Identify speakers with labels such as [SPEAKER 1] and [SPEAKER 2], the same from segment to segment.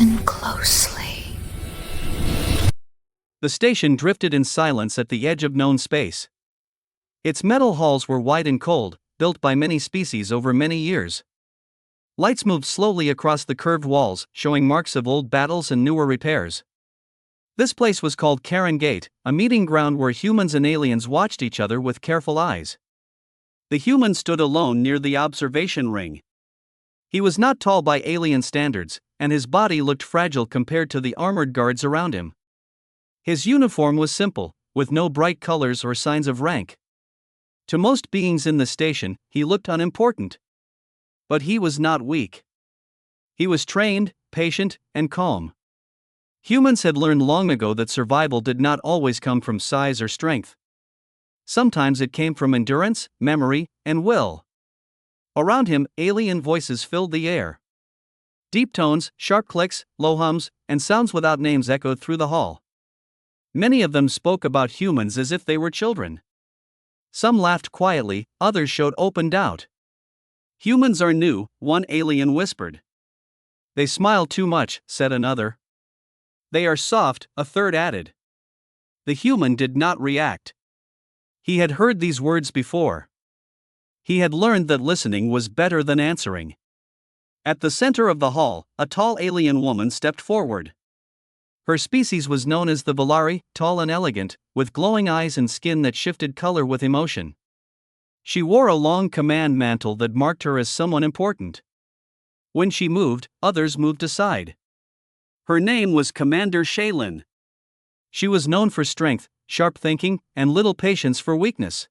[SPEAKER 1] Listen closely.
[SPEAKER 2] The station drifted in silence at the edge of known space. Its metal halls were wide and cold, built by many species over many years. Lights moved slowly across the curved walls, showing marks of old battles and newer repairs. This place was called Karen Gate, a meeting ground where humans and aliens watched each other with careful eyes. The human stood alone near the observation ring. He was not tall by alien standards, and his body looked fragile compared to the armored guards around him. His uniform was simple, with no bright colors or signs of rank. To most beings in the station, he looked unimportant. But he was not weak. He was trained, patient, and calm. Humans had learned long ago that survival did not always come from size or strength. Sometimes it came from endurance, memory, and will. Around him, alien voices filled the air. Deep tones, sharp clicks, low hums, and sounds without names echoed through the hall. Many of them spoke about humans as if they were children. Some laughed quietly, others showed open doubt. "Humans are new," one alien whispered. "They smile too much," said another. "They are soft," a third added. The human did not react. He had heard these words before. He had learned that listening was better than answering. At the center of the hall, a tall alien woman stepped forward. Her species was known as the Valari, tall and elegant, with glowing eyes and skin that shifted color with emotion. She wore a long command mantle that marked her as someone important. When she moved, others moved aside. Her name was Commander Shaylin. She was known for strength, sharp thinking, and little patience for weakness.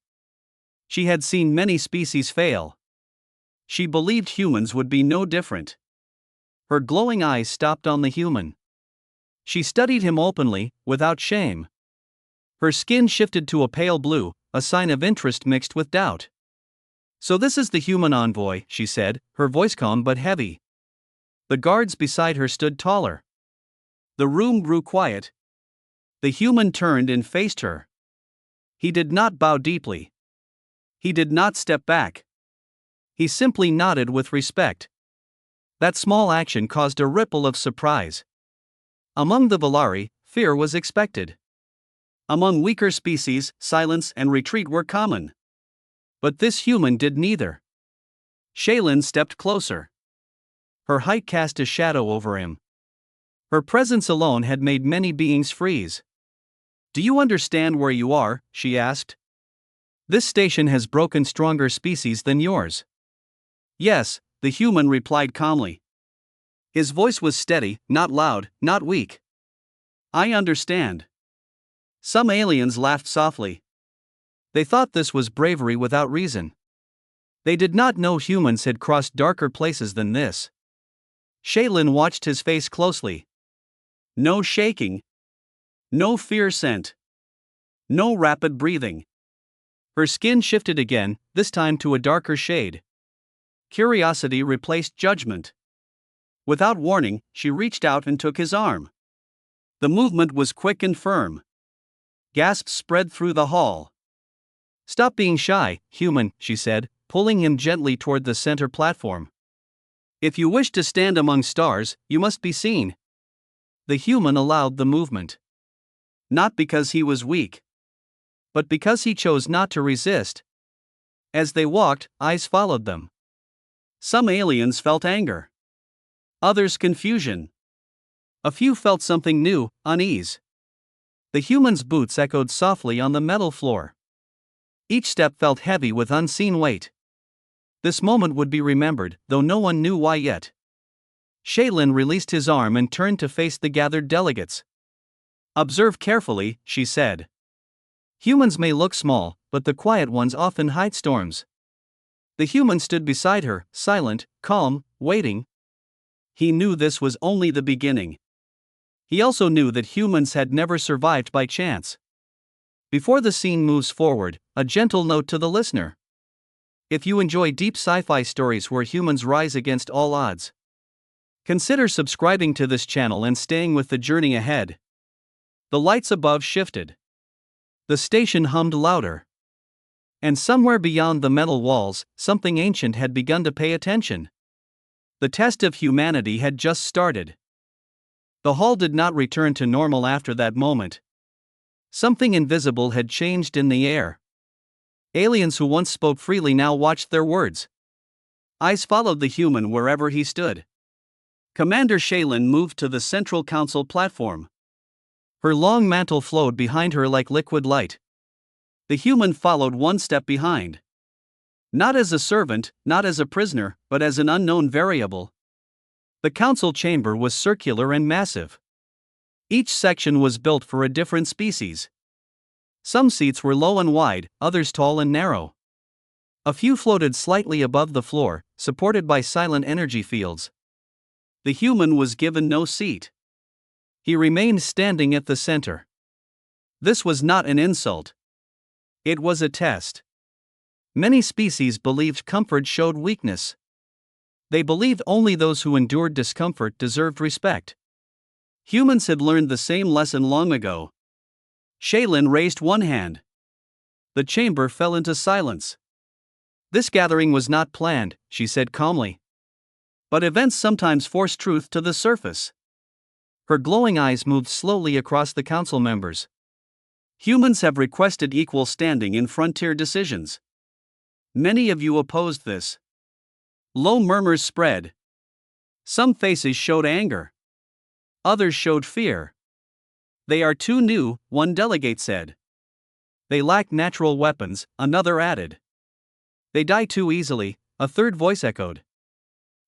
[SPEAKER 2] She had seen many species fail. She believed humans would be no different. Her glowing eyes stopped on the human. She studied him openly, without shame. Her skin shifted to a pale blue, a sign of interest mixed with doubt. "So this is the human envoy," she said, her voice calm but heavy. The guards beside her stood taller. The room grew quiet. The human turned and faced her. He did not bow deeply. He did not step back. He simply nodded with respect. That small action caused a ripple of surprise. Among the Valari, fear was expected. Among weaker species, silence and retreat were common. But this human did neither. Shaylin stepped closer. Her height cast a shadow over him. Her presence alone had made many beings freeze. "Do you understand where you are?" she asked. "This station has broken stronger species than yours." "Yes," the human replied calmly. His voice was steady, not loud, not weak. "I understand." Some aliens laughed softly. They thought this was bravery without reason. They did not know humans had crossed darker places than this. Shaylin watched his face closely. No shaking. No fear scent. No rapid breathing. Her skin shifted again, this time to a darker shade. Curiosity replaced judgment. Without warning, she reached out and took his arm. The movement was quick and firm. Gasps spread through the hall. "Stop being shy, human," she said, pulling him gently toward the center platform. "If you wish to stand among stars, you must be seen." The human allowed the movement. Not because he was weak, but because he chose not to resist. As they walked, eyes followed them. Some aliens felt anger. Others confusion. A few felt something new, unease. The human's boots echoed softly on the metal floor. Each step felt heavy with unseen weight. This moment would be remembered, though no one knew why yet. Shaylin released his arm and turned to face the gathered delegates. "Observe carefully," she said. "Humans may look small, but the quiet ones often hide storms." The human stood beside her, silent, calm, waiting. He knew this was only the beginning. He also knew that humans had never survived by chance. Before the scene moves forward, a gentle note to the listener. If you enjoy deep sci-fi stories where humans rise against all odds, consider subscribing to this channel and staying with the journey ahead. The lights above shifted. The station hummed louder. And somewhere beyond the metal walls, something ancient had begun to pay attention. The test of humanity had just started. The hall did not return to normal after that moment. Something invisible had changed in the air. Aliens who once spoke freely now watched their words. Eyes followed the human wherever he stood. Commander Shaylin moved to the Central Council platform. Her long mantle flowed behind her like liquid light. The human followed one step behind. Not as a servant, not as a prisoner, but as an unknown variable. The council chamber was circular and massive. Each section was built for a different species. Some seats were low and wide, others tall and narrow. A few floated slightly above the floor, supported by silent energy fields. The human was given no seat. He remained standing at the center. This was not an insult. It was a test. Many species believed comfort showed weakness. They believed only those who endured discomfort deserved respect. Humans had learned the same lesson long ago. Shaylin raised one hand. The chamber fell into silence. This gathering was not planned, she said calmly. But events sometimes force truth to the surface. Her glowing eyes moved slowly across the council members. Humans have requested equal standing in frontier decisions. Many of you opposed this. Low murmurs spread. Some faces showed anger. Others showed fear. They are too new, one delegate said. They lack natural weapons, another added. They die too easily, a third voice echoed.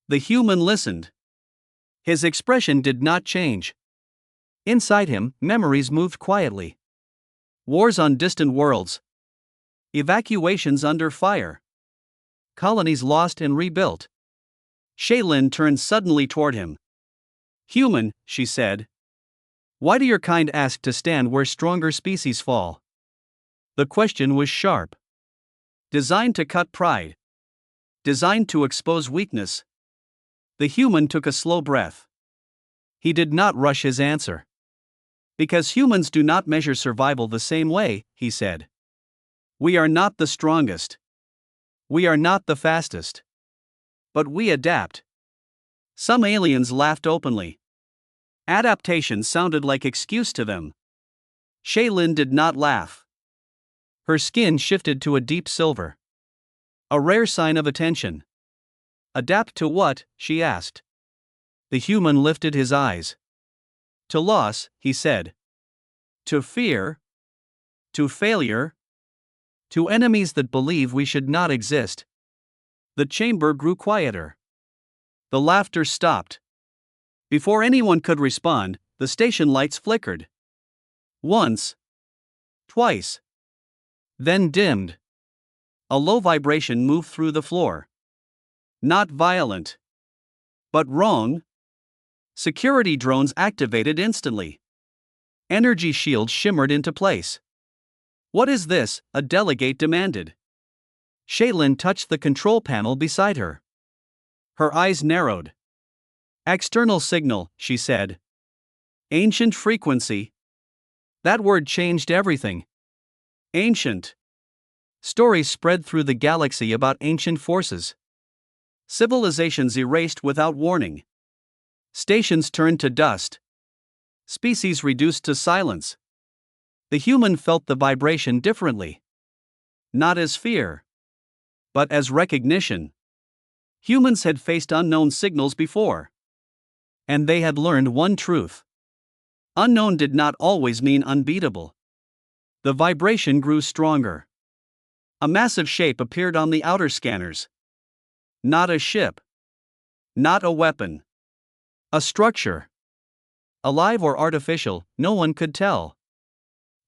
[SPEAKER 2] The human listened. His expression did not change. Inside him, memories moved quietly. Wars on distant worlds. Evacuations under fire. Colonies lost and rebuilt. Shaylin turned suddenly toward him. Human, she said. Why do your kind ask to stand where stronger species fall? The question was sharp. Designed to cut pride. Designed to expose weakness. The human took a slow breath. He did not rush his answer. Because humans do not measure survival the same way, he said. We are not the strongest. We are not the fastest. But we adapt. Some aliens laughed openly. Adaptation sounded like excuse to them. Shaylin did not laugh. Her skin shifted to a deep silver. A rare sign of attention. Adapt to what? She asked. The human lifted his eyes. To loss, he said. To fear. To failure. To enemies that believe we should not exist. The chamber grew quieter. The laughter stopped. Before anyone could respond, the station lights flickered. Once. Twice. Then dimmed. A low vibration moved through the floor. Not violent. But wrong. Security drones activated instantly. Energy shields shimmered into place. What is this? A delegate demanded. Shaylin touched the control panel beside her. Her eyes narrowed. External signal, she said. Ancient frequency. That word changed everything. Ancient. Stories spread through the galaxy about ancient forces. Civilizations erased without warning. Stations turned to dust. Species reduced to silence. The human felt the vibration differently. Not as fear, but as recognition. Humans had faced unknown signals before. And they had learned one truth. Unknown did not always mean unbeatable. The vibration grew stronger. A massive shape appeared on the outer scanners. Not a ship. Not a weapon. A structure. Alive or artificial, no one could tell.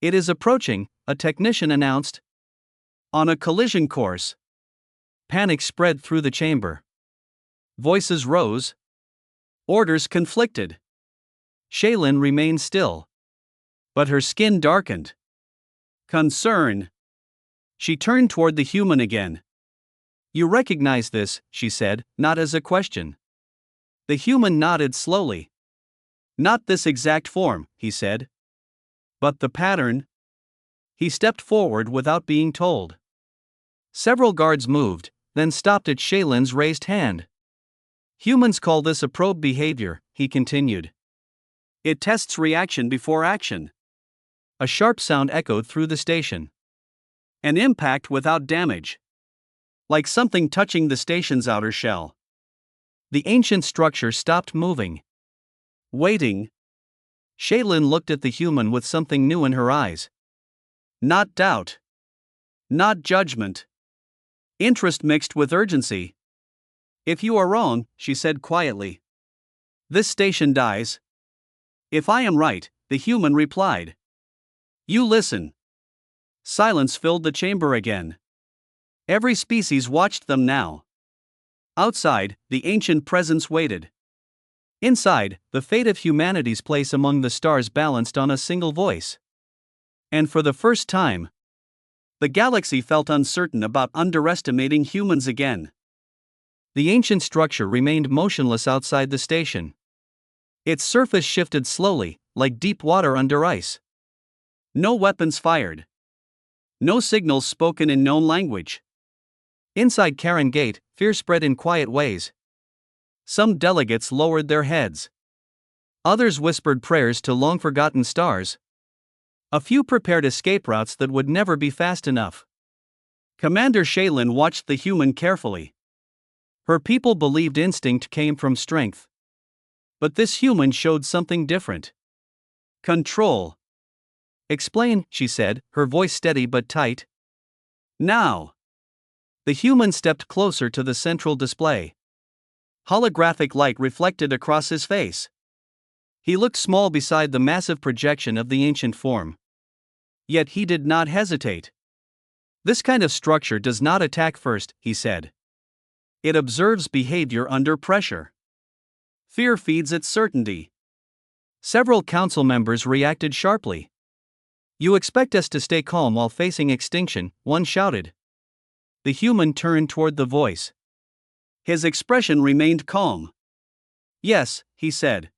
[SPEAKER 2] It is approaching, a technician announced. On a collision course. Panic spread through the chamber. Voices rose. Orders conflicted. Shaylin remained still. But her skin darkened. Concern. She turned toward the human again. You recognize this, she said, not as a question. The human nodded slowly. Not this exact form, he said. But the pattern. He stepped forward without being told. Several guards moved, then stopped at Shaylin's raised hand. Humans call this a probe behavior, he continued.
[SPEAKER 1] It tests reaction before action.
[SPEAKER 2] A sharp sound echoed through the station.
[SPEAKER 1] An impact without damage. Like something touching the station's outer shell.
[SPEAKER 2] The ancient structure stopped moving.
[SPEAKER 1] Waiting.
[SPEAKER 2] Shaylin looked at the human with something new in her eyes.
[SPEAKER 1] Not doubt. Not judgment. Interest mixed with urgency. If you are wrong, she said quietly, this station dies. If I am right, the human replied. You listen. Silence filled the chamber again. Every species watched them now. Outside, the ancient presence waited.
[SPEAKER 2] Inside, the fate of humanity's place among the stars balanced on a single voice.
[SPEAKER 1] And for the first time, the galaxy felt uncertain about underestimating humans again.
[SPEAKER 2] The ancient structure remained motionless outside the station. Its surface shifted slowly, like deep water under ice.
[SPEAKER 1] No weapons fired. No signals spoken in known language.
[SPEAKER 2] Inside Karen Gate, fear spread in quiet ways.
[SPEAKER 1] Some delegates lowered their heads.
[SPEAKER 2] Others whispered prayers to long-forgotten stars. A few prepared escape routes that would never be fast enough.
[SPEAKER 1] Commander Shaylin watched the human carefully.
[SPEAKER 2] Her people believed instinct came from strength. But this human showed something different.
[SPEAKER 1] Control.
[SPEAKER 2] Explain, she said, her voice steady but tight.
[SPEAKER 1] Now.
[SPEAKER 2] The human stepped closer to the central display.
[SPEAKER 1] Holographic light reflected across his face.
[SPEAKER 2] He looked small beside the massive projection of the ancient form.
[SPEAKER 1] Yet he did not hesitate.
[SPEAKER 2] This kind of structure does not attack first, he said.
[SPEAKER 1] It observes behavior under pressure. Fear feeds its certainty.
[SPEAKER 2] Several council members reacted sharply. You expect us to stay calm while facing extinction, one shouted. The human turned toward the voice.
[SPEAKER 1] His expression remained calm. Yes, he said.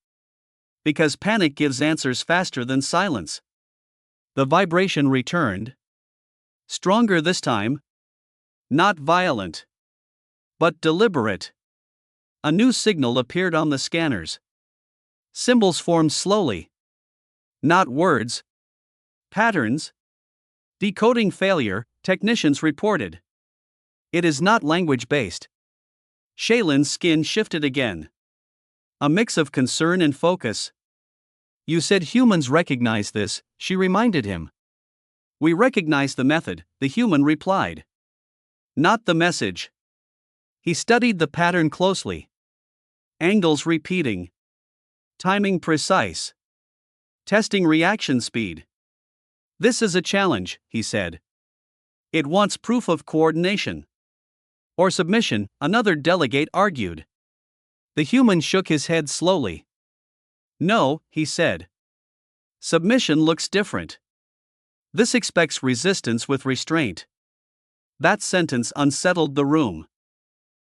[SPEAKER 1] Because panic gives answers faster than silence.
[SPEAKER 2] The vibration returned.
[SPEAKER 1] Stronger this time. Not violent. But deliberate. A new signal appeared on the scanners. Symbols formed slowly. Not words. Patterns. Decoding failure, technicians reported. It is not language-based. Shaylin's skin shifted again. A mix of concern and focus.
[SPEAKER 2] You said humans recognize this, she reminded him.
[SPEAKER 1] We recognize the method, the human replied. Not the message. He studied the pattern closely. Angles repeating. Timing precise. Testing reaction speed. This is a challenge, he said. It wants proof of coordination. Or submission, another delegate argued.
[SPEAKER 2] The human shook his head slowly.
[SPEAKER 1] No, he said. Submission looks different. This expects resistance with restraint. That sentence unsettled the room.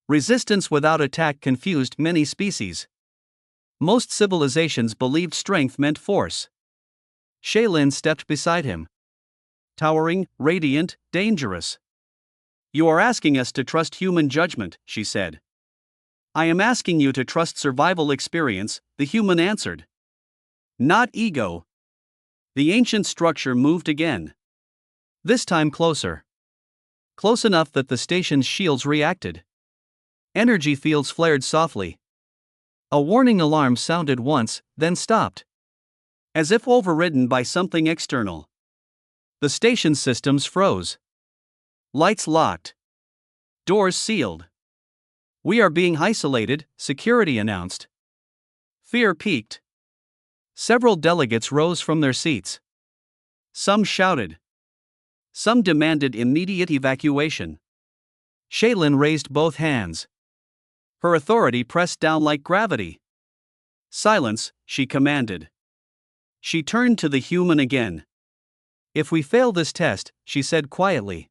[SPEAKER 2] Resistance without attack confused many species. Most civilizations believed strength meant force. Shaylin stepped beside him.
[SPEAKER 1] Towering, radiant, dangerous. You are asking us to trust human judgment, she said. I am asking you to trust survival experience, the human answered. Not ego. The ancient structure moved again.
[SPEAKER 2] This time closer. Close enough that the station's shields reacted. Energy fields flared softly. A warning alarm sounded once, then stopped.
[SPEAKER 1] As if overridden by something external.
[SPEAKER 2] The station's systems froze.
[SPEAKER 1] Lights locked. Doors sealed. We are being isolated, security announced. Fear peaked.
[SPEAKER 2] Several delegates rose from their seats.
[SPEAKER 1] Some shouted. Some demanded immediate evacuation.
[SPEAKER 2] Shaylin raised both hands.
[SPEAKER 1] Her authority pressed down like gravity. Silence, she commanded. She turned to the human again.
[SPEAKER 2] If we fail this test, she said quietly.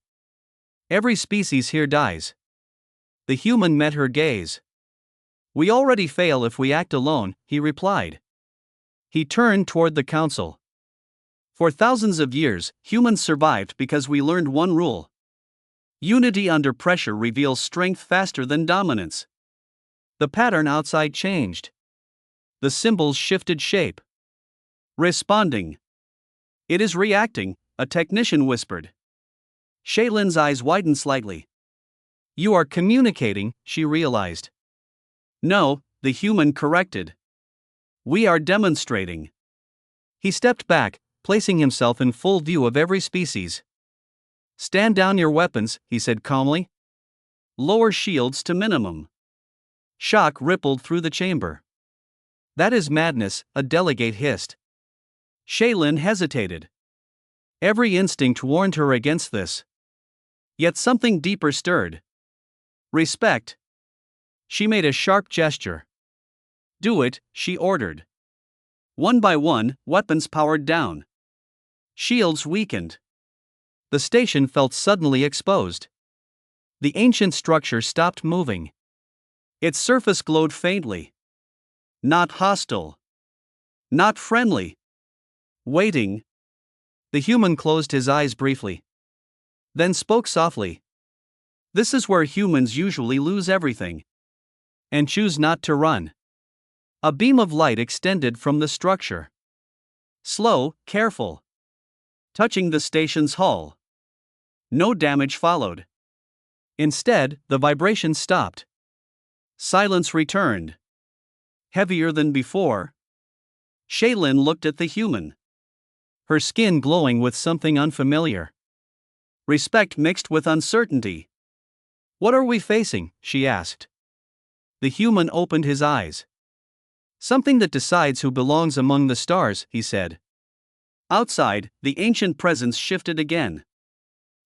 [SPEAKER 2] Every species here dies. The human met her gaze. We already fail if we act alone, he replied. He turned toward the council.
[SPEAKER 1] For thousands of years, humans survived because we learned one rule. Unity under pressure reveals strength faster than dominance.
[SPEAKER 2] The pattern outside changed. The symbols shifted shape.
[SPEAKER 1] Responding. It is reacting, a technician whispered. Shaylin's eyes widened slightly.
[SPEAKER 2] You are communicating, she realized.
[SPEAKER 1] No, the human corrected. We are demonstrating.
[SPEAKER 2] He stepped back, placing himself in full view of every species. Stand down your weapons, he said calmly.
[SPEAKER 1] Lower shields to minimum.
[SPEAKER 2] Shock rippled through the chamber. That is madness, a delegate hissed.
[SPEAKER 1] Shaylin hesitated. Every instinct warned her against this. Yet something deeper stirred. Respect. She made a sharp gesture. Do it, she ordered. One by one, weapons powered down. Shields weakened.
[SPEAKER 2] The station felt suddenly exposed. The ancient structure stopped moving.
[SPEAKER 1] Its surface glowed faintly. Not hostile. Not friendly. Waiting.
[SPEAKER 2] The human closed his eyes briefly. Then spoke softly.
[SPEAKER 1] This is where humans usually lose everything.
[SPEAKER 2] And choose not to run.
[SPEAKER 1] A beam of light extended from the structure. Slow, careful. Touching the station's hull. No damage followed.
[SPEAKER 2] Instead, the vibration stopped.
[SPEAKER 1] Silence returned. Heavier than before. Shaylin looked at the human.
[SPEAKER 2] Her skin glowing with something unfamiliar.
[SPEAKER 1] Respect mixed with uncertainty.
[SPEAKER 2] What are we facing? She asked. The human opened his eyes. Something that decides who belongs among the stars, he said.
[SPEAKER 1] Outside, the ancient presence shifted again.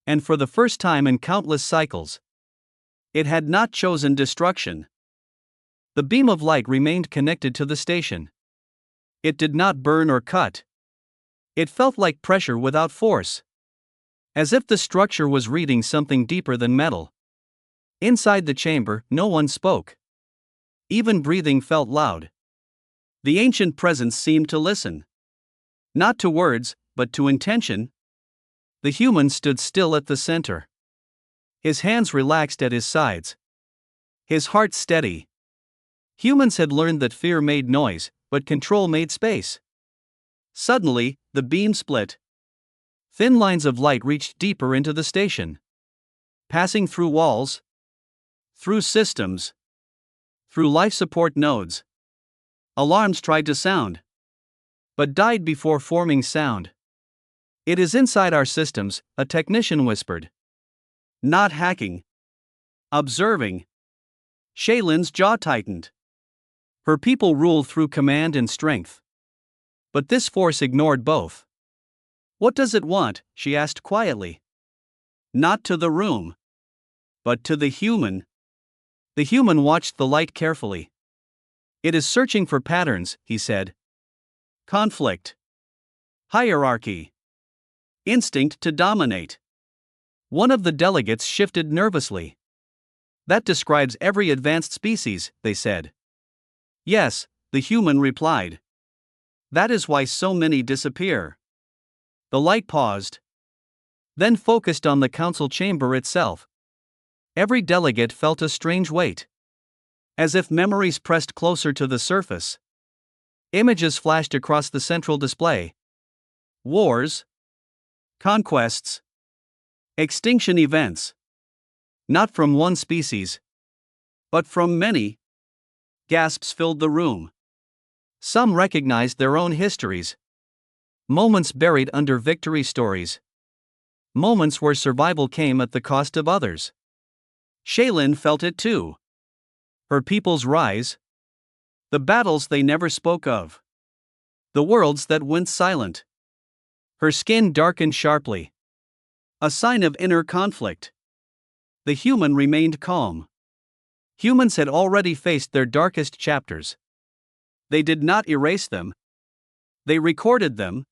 [SPEAKER 2] And for the first time in countless cycles,
[SPEAKER 1] it had not chosen destruction.
[SPEAKER 2] The beam of light remained connected to the station.
[SPEAKER 1] It did not burn or cut.
[SPEAKER 2] It felt like pressure without force. As if the structure was reading something deeper than metal. Inside the chamber, no one spoke. Even breathing felt loud.
[SPEAKER 1] The ancient presence seemed to listen. Not to words, but to intention.
[SPEAKER 2] The human stood still at the center. His hands relaxed at his sides. His heart steady. Humans had learned that fear made noise, but control made space.
[SPEAKER 1] Suddenly, the beam split.
[SPEAKER 2] Thin lines of light reached deeper into the station.
[SPEAKER 1] Passing through walls. Through systems. Through life support nodes. Alarms tried to sound.
[SPEAKER 2] But died before forming sound. It is inside our systems, a technician whispered.
[SPEAKER 1] Not hacking. Observing. Shaylin's jaw tightened.
[SPEAKER 2] Her people rule through command and strength. But this force ignored both.
[SPEAKER 1] What does it want? She asked quietly. Not to the room. But to the human.
[SPEAKER 2] The human watched the light carefully. It is searching for patterns, he said.
[SPEAKER 1] Conflict. Hierarchy. Instinct to dominate.
[SPEAKER 2] One of the delegates shifted nervously. That describes every advanced species, they said.
[SPEAKER 1] Yes, the human replied. That is why so many disappear.
[SPEAKER 2] The light paused. Then focused on the council chamber itself. Every delegate felt a strange weight.
[SPEAKER 1] As if memories pressed closer to the surface.
[SPEAKER 2] Images flashed across the central display.
[SPEAKER 1] Wars. Conquests. Extinction events.
[SPEAKER 2] Not from one species.
[SPEAKER 1] But from many. Gasps filled the room.
[SPEAKER 2] Some recognized their own histories. Moments buried under victory stories. Moments where survival came at the cost of others.
[SPEAKER 1] Shaylin felt it too.
[SPEAKER 2] Her people's rise.
[SPEAKER 1] The battles they never spoke of. The worlds that went silent.
[SPEAKER 2] Her skin darkened sharply.
[SPEAKER 1] A sign of inner conflict. The human remained calm.
[SPEAKER 2] Humans had already faced their darkest chapters.
[SPEAKER 1] They did not erase them. They recorded them.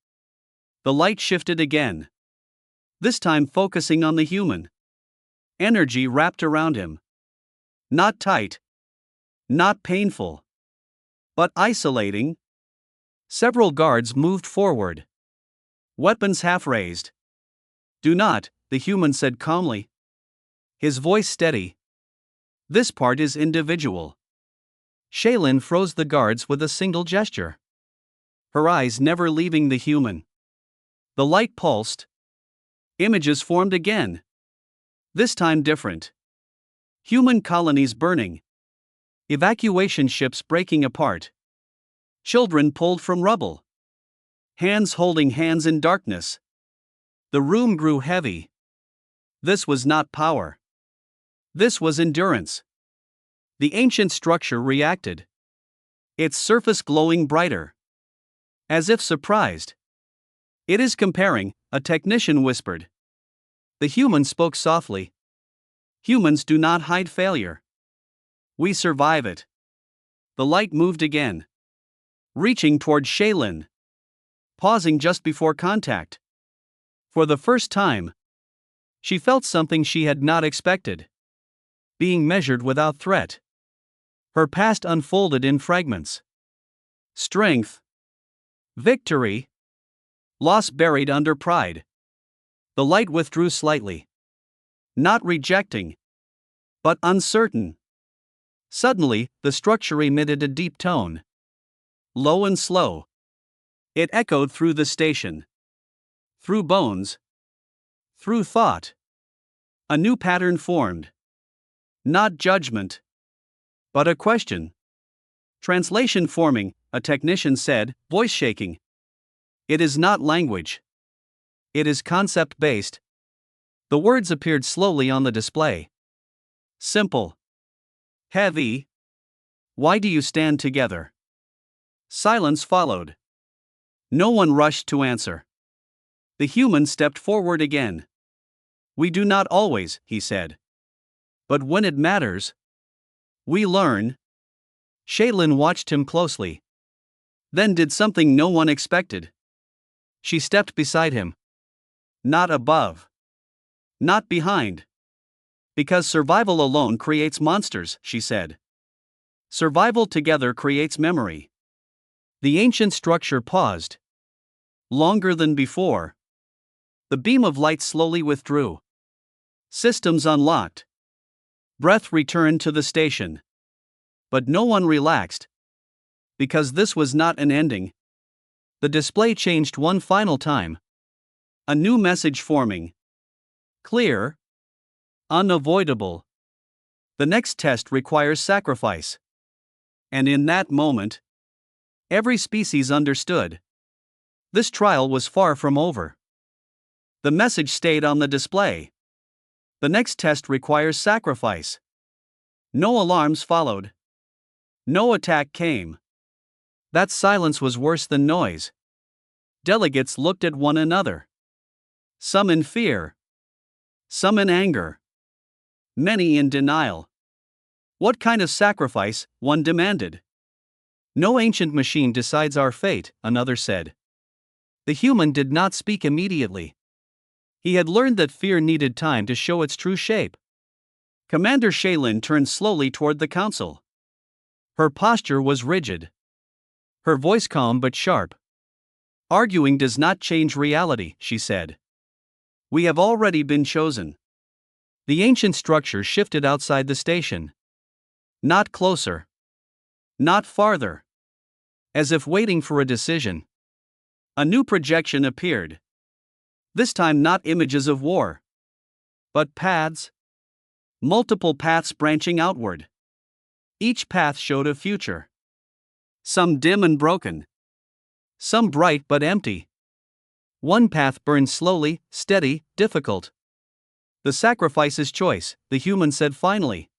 [SPEAKER 1] The light shifted again. This time focusing on the human. Energy wrapped around him. Not tight. Not painful. But isolating.
[SPEAKER 2] Several guards moved forward.
[SPEAKER 1] Weapons half raised. Do not, the human said calmly. His voice steady. This part is individual.
[SPEAKER 2] Shaylin froze the guards with a single gesture.
[SPEAKER 1] her eyes never leaving the human. The light pulsed. Images formed again. This time different. Human colonies burning. Evacuation ships breaking apart. Children pulled from rubble. Hands holding hands in darkness. The room grew heavy. This was not power. This was endurance. The ancient structure reacted. Its surface glowing brighter. As if surprised. It is comparing, a technician whispered. The human spoke softly. Humans do not hide failure. We survive it. The light moved again. Reaching toward Shaylin. Pausing just before contact. For the first time, she felt something she had not expected. Being measured without threat. Her past unfolded in fragments. Strength. Victory. Loss buried under pride. The light withdrew slightly. Not rejecting, but uncertain. Suddenly, the structure emitted a deep tone. Low and slow. It echoed through the station. Through bones. Through thought. A new pattern formed. Not judgment, but a question. Translation forming, a technician said, voice shaking. It is not language. It is concept-based. The words appeared slowly on the display. Simple. Heavy. Why do you stand together? Silence followed. No one rushed to answer. The human stepped forward again. We do not always, he said. But when it matters, we learn. Shaylin watched him closely. Then did something no one expected. She stepped beside him. Not above. Not behind. Because survival alone creates monsters, she said. Survival together creates memory. The ancient structure paused. Longer than before. The beam of light slowly withdrew. Systems unlocked. Breath returned to the station. But no one relaxed. Because this was not an ending. The display changed one final time. A new message forming. Clear. Unavoidable. The next test requires sacrifice. And in that moment, every species understood. This trial was far from over. The message stayed on the display. The next test requires sacrifice. No alarms followed. No attack came. That silence was worse than noise. Delegates looked at one another. Some in fear. Some in anger. Many in denial. What kind of sacrifice, one demanded. No ancient machine decides our fate, another said. The human did not speak immediately. He had learned that fear needed time to show its true shape. Commander Shaylin turned slowly toward the council. Her posture was rigid. Her voice calm but sharp. Arguing does not change reality, she said. We have already been chosen. The ancient structure shifted outside the station. Not closer. Not farther. As if waiting for a decision. A new projection appeared. This time not images of war. But paths. Multiple paths branching outward. Each path showed a future. Some dim and broken. Some bright but empty. One path burned slowly, steady, difficult. The sacrifice is choice, the human said finally.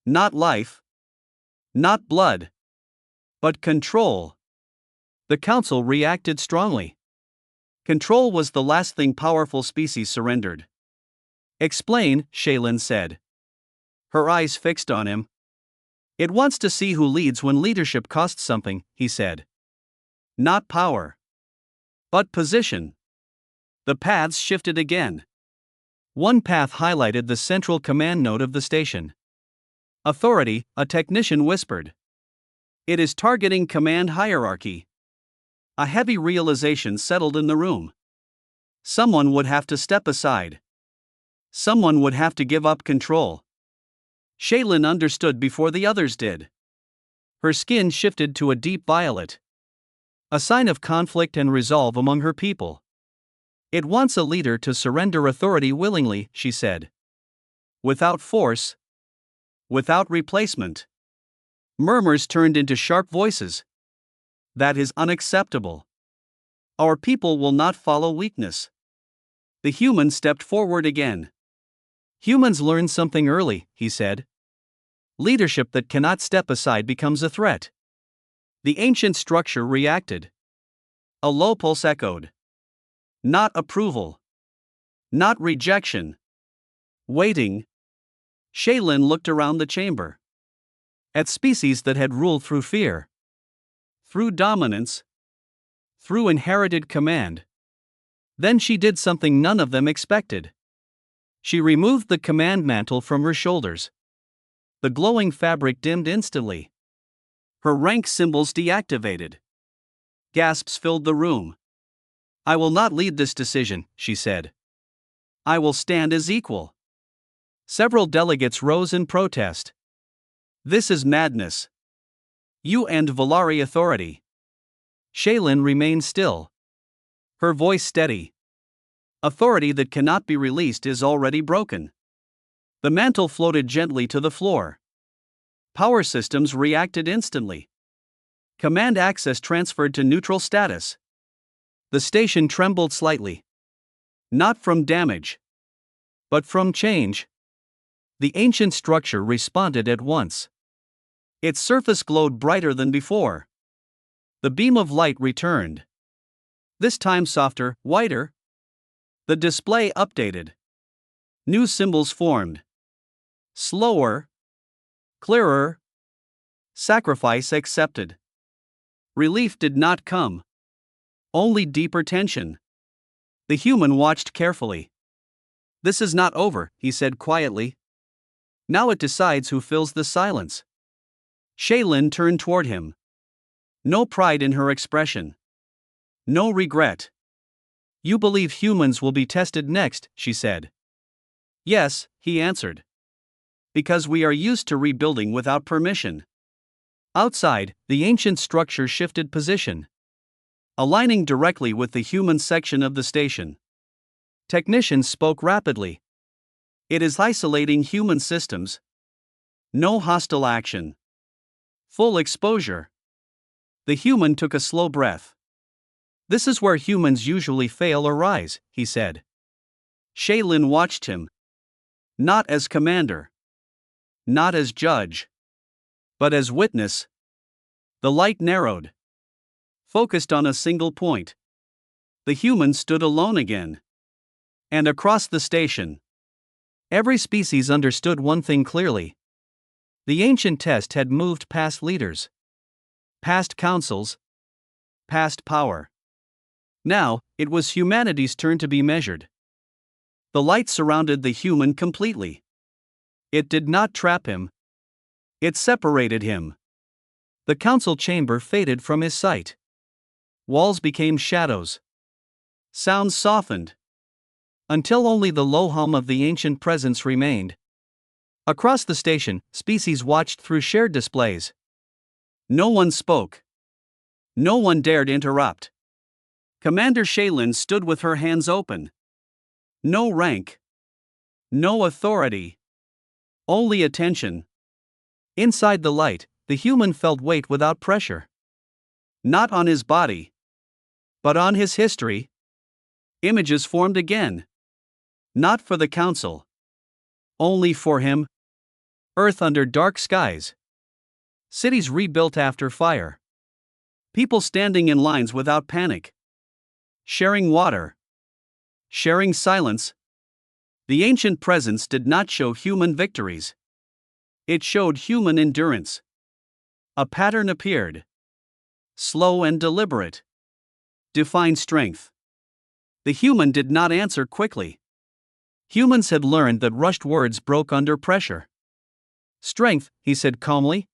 [SPEAKER 1] Not life. Not blood. But control. The council reacted strongly. Control was the last thing powerful species surrendered. Explain, Shaylin said. Her eyes fixed on him. It wants to see who leads when leadership costs something, he said. Not power. But position. The paths shifted again. One path highlighted the central command node of the station. Authority, a technician whispered. It is targeting command hierarchy. A heavy realization settled in the room. Someone would have to step aside. Someone would have to give up control. Shaylin understood before the others did. Her skin shifted to a deep violet.
[SPEAKER 2] A sign of conflict and resolve among her people. It wants a leader to surrender authority willingly, she said.
[SPEAKER 1] Without force. Without replacement. Murmurs turned into sharp voices. That is unacceptable. Our people will not follow weakness. The human stepped forward again.
[SPEAKER 2] Humans learn something early, he said. Leadership that cannot step aside becomes a threat.
[SPEAKER 1] The ancient structure reacted. A low pulse echoed. Not approval. Not rejection. Waiting. Shaylin looked around the chamber.
[SPEAKER 2] At species that had ruled through fear.
[SPEAKER 1] Through dominance. Through inherited command.
[SPEAKER 2] Then she did something none of them expected. She removed the command mantle from her shoulders. The glowing fabric dimmed instantly.
[SPEAKER 1] Her rank symbols deactivated. Gasps filled the room.
[SPEAKER 2] I will not lead this decision, she said.
[SPEAKER 1] I will stand as equal.
[SPEAKER 2] Several delegates rose in protest.
[SPEAKER 1] This is madness. You end Valari authority.
[SPEAKER 2] Shaylin remained still.
[SPEAKER 1] Her voice steady. Authority that cannot be released is already broken. The mantle floated gently to the floor. Power systems reacted instantly. Command access transferred to neutral status.
[SPEAKER 2] The station trembled slightly.
[SPEAKER 1] Not from damage,
[SPEAKER 2] but from change. The ancient structure responded at once.
[SPEAKER 1] Its surface glowed brighter than before. The beam of light returned. This time softer, whiter. The display updated. New symbols formed. Slower. Clearer. Sacrifice accepted. Relief did not come. Only deeper tension. The human watched carefully. This is not over, he said quietly. Now it decides who fills the silence. Shaylin turned toward him. No pride in her expression. No regret.
[SPEAKER 2] You believe humans will be tested next, she said.
[SPEAKER 1] Yes, he answered. Because we are used to rebuilding without permission.
[SPEAKER 2] Outside, the ancient structure shifted position,
[SPEAKER 1] aligning directly with the human section of the station.
[SPEAKER 2] Technicians spoke rapidly.
[SPEAKER 1] It is isolating human systems. No hostile action. Full exposure. The human took a slow breath.
[SPEAKER 2] This is where humans usually fail or rise, he said.
[SPEAKER 1] Shaylin watched him. Not as commander. Not as judge. But as witness. The light narrowed. Focused on a single point. The human stood alone again. And across the station.
[SPEAKER 2] Every species understood one thing clearly. The ancient test had moved past leaders. Past councils. Past power. Now, it was humanity's turn to be measured.
[SPEAKER 1] The light surrounded the human completely. It did not trap him. It separated him.
[SPEAKER 2] The council chamber faded from his sight. Walls became shadows.
[SPEAKER 1] Sounds softened.
[SPEAKER 2] Until only the low hum of the ancient presence remained. Across the station, species watched through shared displays.
[SPEAKER 1] No one spoke. No one dared interrupt. Commander Shaylin stood with her hands open. No rank. No authority. Only attention.
[SPEAKER 2] Inside the light, the human felt weight without pressure.
[SPEAKER 1] Not on his body.
[SPEAKER 2] But on his history.
[SPEAKER 1] Images formed again. Not for the council. Only for him.
[SPEAKER 2] Earth under dark skies. Cities rebuilt after fire.
[SPEAKER 1] People standing in lines without panic. Sharing water. Sharing silence. The ancient presence did not show human victories. It showed human endurance. A pattern appeared. Slow and deliberate. Defined strength. The human did not answer quickly.
[SPEAKER 2] Humans had learned that rushed words broke under pressure. Strength, he said calmly,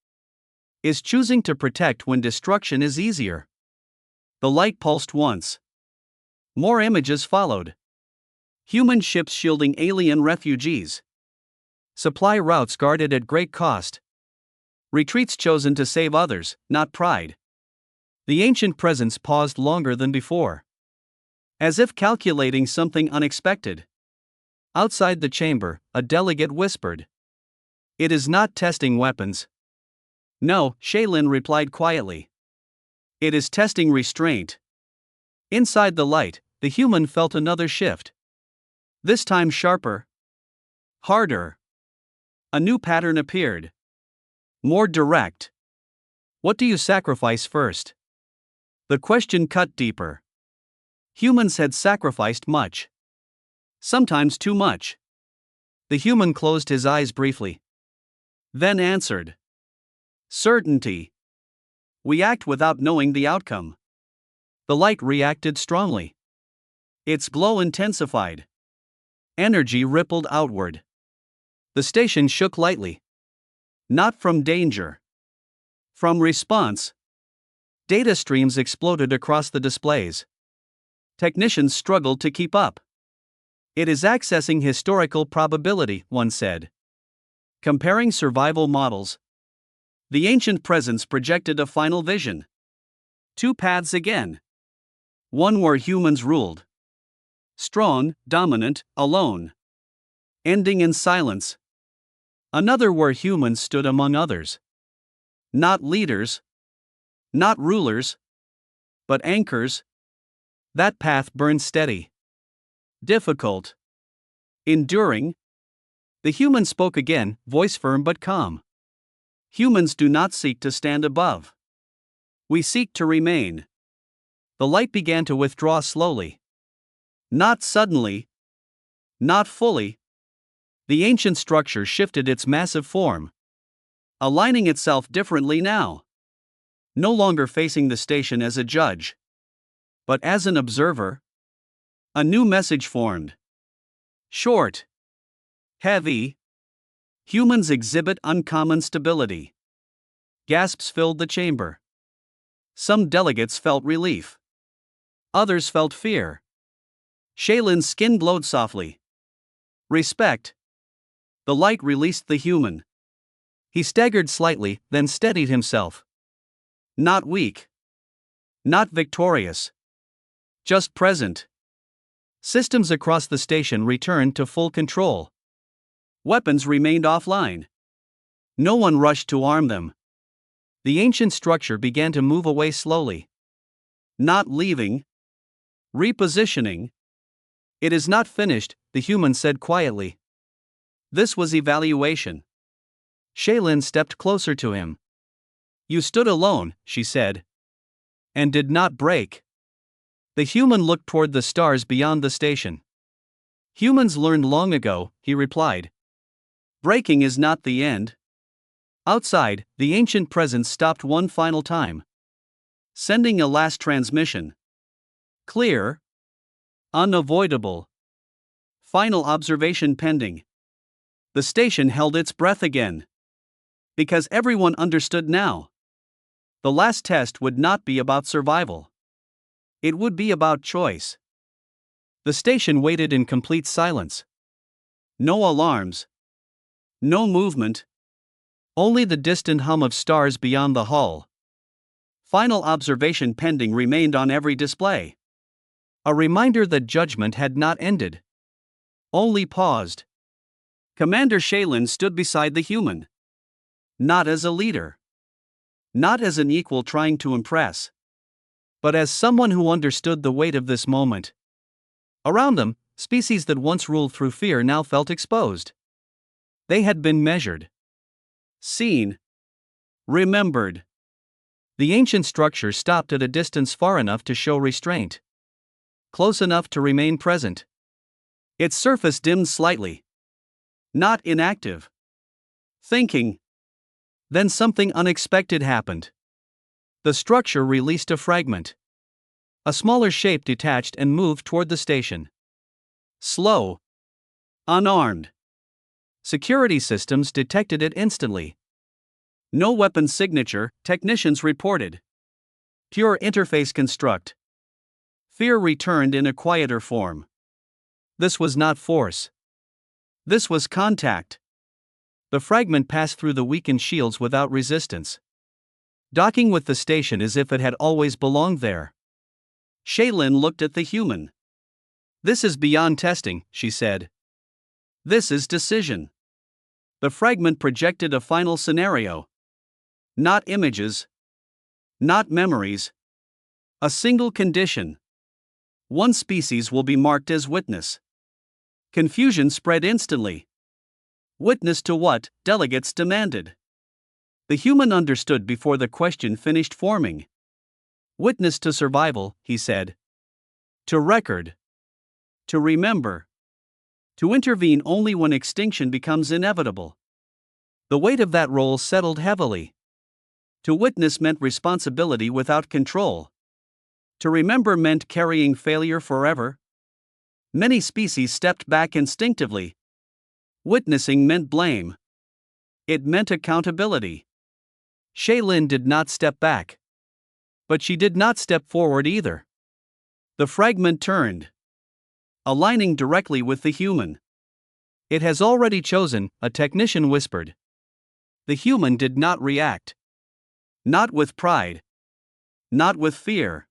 [SPEAKER 2] is choosing to protect when destruction is easier.
[SPEAKER 1] The light pulsed once. More images followed. Human ships shielding alien refugees.
[SPEAKER 2] Supply routes guarded at great cost.
[SPEAKER 1] Retreats chosen to save others, not pride.
[SPEAKER 2] The ancient presence paused longer than before,
[SPEAKER 1] as if calculating something unexpected.
[SPEAKER 2] Outside the chamber, a delegate whispered, "It is not testing weapons."
[SPEAKER 1] No, Shaylin replied quietly. It is testing restraint.
[SPEAKER 2] Inside the light, the human felt another shift.
[SPEAKER 1] This time sharper. Harder. A new pattern appeared. More direct.
[SPEAKER 2] What do you sacrifice first?
[SPEAKER 1] The question cut deeper. Humans had sacrificed much. Sometimes too much.
[SPEAKER 2] The human closed his eyes briefly,
[SPEAKER 1] then answered. Certainty. We act without knowing the outcome.
[SPEAKER 2] The light reacted strongly.
[SPEAKER 1] Its glow intensified. Energy rippled outward.
[SPEAKER 2] The station shook lightly.
[SPEAKER 1] Not from danger. From response.
[SPEAKER 2] Data streams exploded across the displays.
[SPEAKER 1] Technicians struggled to keep up.
[SPEAKER 2] It is accessing historical probability, one said.
[SPEAKER 1] Comparing survival models. The ancient presence projected a final vision. Two paths again. One where humans ruled. Strong, dominant, alone. Ending in silence. Another where humans stood among others. Not leaders. Not rulers. But anchors.
[SPEAKER 2] That path burned steady.
[SPEAKER 1] Difficult. Enduring.
[SPEAKER 2] The human spoke again, voice firm but calm.
[SPEAKER 1] Humans do not seek to stand above. We seek to remain.
[SPEAKER 2] The light began to withdraw slowly.
[SPEAKER 1] Not suddenly. Not fully.
[SPEAKER 2] The ancient structure shifted its massive form,
[SPEAKER 1] aligning itself differently now. No longer facing the station as a judge, but as an observer. A new message formed. Short. Heavy. Humans exhibit uncommon stability. Gasps filled the chamber. Some delegates felt relief. Others felt fear. Shaylin's skin glowed softly. Respect. The light released the human.
[SPEAKER 2] He staggered slightly, then steadied himself.
[SPEAKER 1] Not weak. Not victorious. Just present.
[SPEAKER 2] Systems across the station returned to full control.
[SPEAKER 1] Weapons remained offline. No one rushed to arm them.
[SPEAKER 2] The ancient structure began to move away slowly.
[SPEAKER 1] Not leaving. Repositioning.
[SPEAKER 2] It is not finished, the human said quietly.
[SPEAKER 1] This was evaluation.
[SPEAKER 2] Shaylin stepped closer to him.
[SPEAKER 1] You stood alone, she said.
[SPEAKER 2] And did not break. The human looked toward the stars beyond the station.
[SPEAKER 1] Humans learned long ago, he replied. Breaking is not the end.
[SPEAKER 2] Outside, the ancient presence stopped one final time,
[SPEAKER 1] sending a last transmission. Clear. Unavoidable. Final observation pending. The station held its breath again. Because everyone understood now. The last test would not be about survival. It would be about choice.
[SPEAKER 2] The station waited in complete silence.
[SPEAKER 1] No alarms. No movement.
[SPEAKER 2] Only the distant hum of stars beyond the hull.
[SPEAKER 1] Final observation pending remained on every display.
[SPEAKER 2] A reminder that judgment had not ended.
[SPEAKER 1] Only paused. Commander Shaylin stood beside the human. Not as a leader. Not as an equal trying to impress.
[SPEAKER 2] But as someone who understood the weight of this moment. Around them, species that once ruled through fear now felt exposed. They had been measured.
[SPEAKER 1] Seen. Remembered.
[SPEAKER 2] The ancient structure stopped at a distance far enough to show restraint. Close enough to remain present.
[SPEAKER 1] Its surface dimmed slightly. Not inactive. Thinking.
[SPEAKER 2] Then something unexpected happened. The structure released a fragment. A smaller shape detached and moved toward the station.
[SPEAKER 1] Slow. Unarmed.
[SPEAKER 2] Security systems detected it instantly.
[SPEAKER 1] No weapon signature, technicians reported. Pure interface construct. Fear returned in a quieter form.
[SPEAKER 2] This was not force.
[SPEAKER 1] This was contact.
[SPEAKER 2] The fragment passed through the weakened shields without resistance. docking with the station as if it had always belonged there.
[SPEAKER 1] Shaylin looked at the human.
[SPEAKER 2] This is beyond testing, she said.
[SPEAKER 1] This is decision. The fragment projected a final scenario. Not images. Not memories. A single condition. One species will be marked as witness. Confusion spread instantly. Witness to what? Delegates demanded. The human understood before the question finished forming. Witness to survival, he said. To record. To remember. To intervene only when extinction becomes inevitable. The weight of that role settled heavily. To witness meant responsibility without control. To remember meant carrying failure forever. Many species stepped back instinctively. Witnessing meant blame. It meant accountability.
[SPEAKER 2] Shaylin did not step back. But she did not step forward either.
[SPEAKER 1] The fragment turned, aligning directly with the human.
[SPEAKER 2] It has already chosen, a technician whispered.
[SPEAKER 1] The human did not react. Not with pride. Not with fear.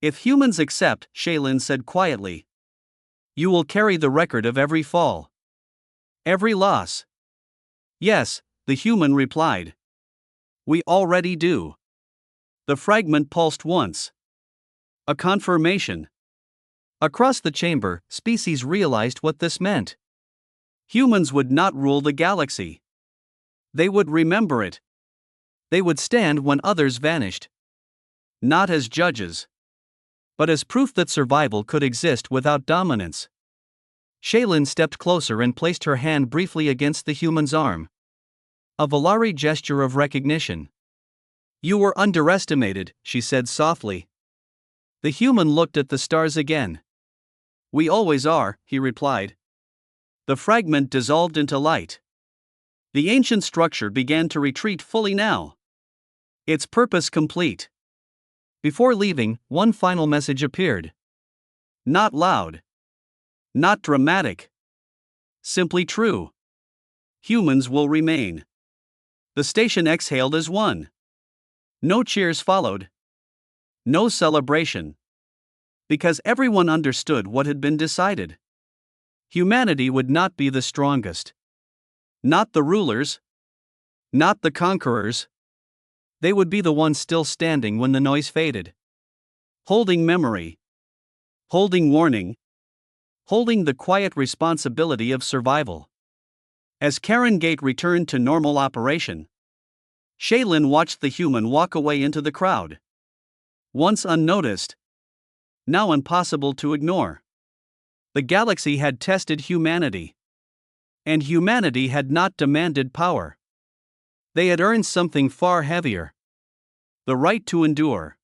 [SPEAKER 1] If humans accept, Shaylin said quietly, you will carry the record of every fall. Every loss. Yes, the human replied. We already do. The fragment pulsed once. A confirmation.
[SPEAKER 2] Across the chamber, species realized what this meant.
[SPEAKER 1] Humans would not rule the galaxy. They would remember it.
[SPEAKER 2] They would stand when others vanished.
[SPEAKER 1] Not as judges, but as proof that survival could exist without dominance.
[SPEAKER 2] Shaylin stepped closer and placed her hand briefly against the human's arm. A Volari gesture of recognition.
[SPEAKER 1] You were underestimated, she said softly. The human looked at the stars again. We always are, he replied. The fragment dissolved into light. The ancient structure began to retreat fully now. Its purpose complete.
[SPEAKER 2] Before leaving, one final message appeared.
[SPEAKER 1] Not loud. Not dramatic. Simply true. Humans will remain. The station exhaled as one. No cheers followed. No celebration. Because everyone understood what had been decided. Humanity would not be the strongest. Not the rulers. Not the conquerors. They would be the ones still standing when the noise faded. Holding memory. Holding warning. Holding the quiet responsibility of survival. As Karen Gate returned to normal operation, Shaylin watched the human walk away into the crowd. Once unnoticed, now impossible to ignore. The galaxy had tested humanity. And humanity had not demanded power. They had earned something far heavier. The right to endure.